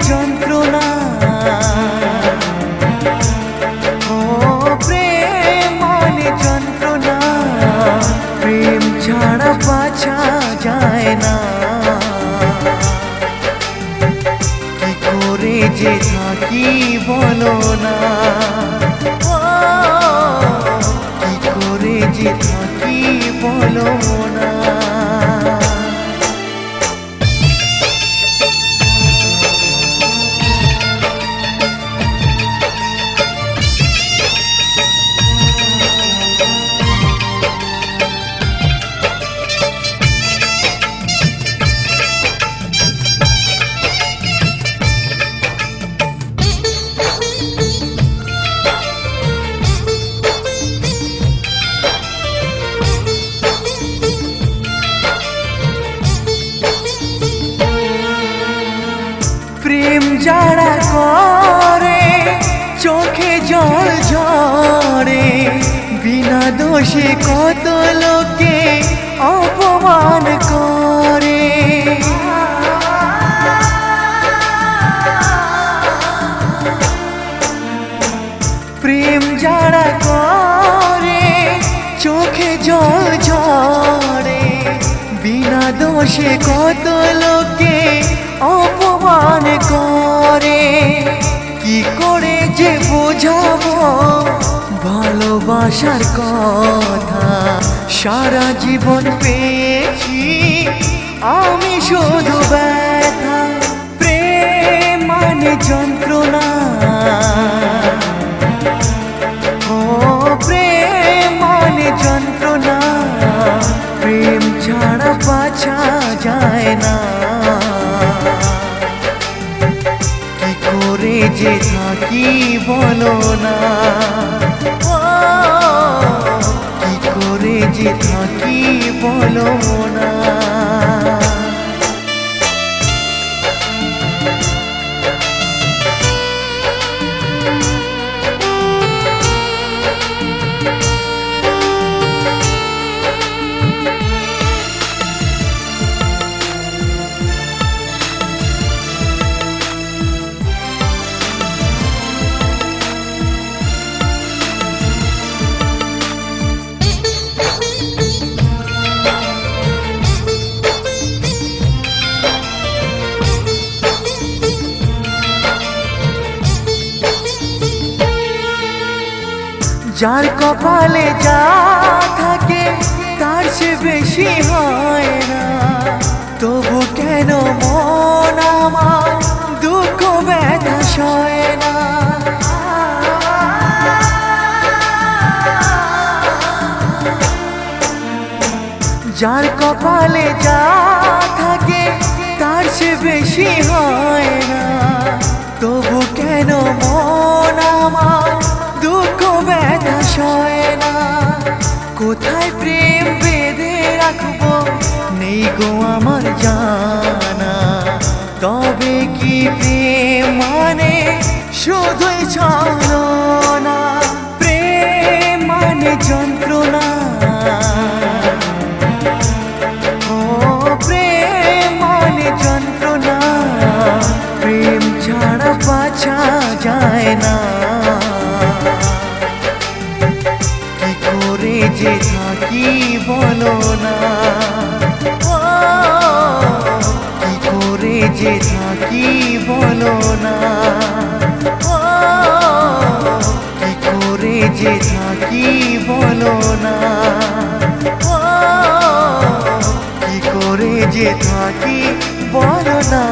যন্ত্রণা, ও প্রেম মানে যন্ত্রণা, প্রেম ছাড়া বাঁচা যায় না। কি করে যে থাকি বলো না, কি করে যে থাকি বলো না। প্রেম যারা করে চোখে জল ঝরে, বিনা দোষে কত লোকে অপমান করে। প্রেম যারা করে চোখে জল ঝরে, বিনা দোষে কত লোকে অপমান করে। কি করে যে বোঝাবো ভালোবাসার কথা, সারা জীবন পেয়েছি আমি শুধু ব্যথা। প্রেম মানে যন্ত্রণা, ও প্রেম মানে যন্ত্রণা, প্রেম ছাড়া বাঁচা যায় না। কি করে যে থাকি বলো না, কি করে যে থাকি বলো না। যার কপালে যা থাকে তার সে বেশি হয় না, তবু কেন মন আমার দুঃখ ব্যথা সয় না। যার কপালে যা থাকে তার সে বেশি হয় না, তবু কেন মন আমার দুঃখ ব্যথা সয় না। কোথায় প্রেম বেঁধে রাখবো নেই গো আমার জানা, তবে কি প্রেম মানে শুধুই ছলনা। প্রেম মানে যন্ত্রণা, ও প্রেম মানে যন্ত্রণা, প্রেম ছাড়া বাঁচা যায় না। কি করে যে থাকি বলো না, কি করে যে থাকি বলো না, কি করে যে থাকি বলো না, কি করে যে থাকি বলো না।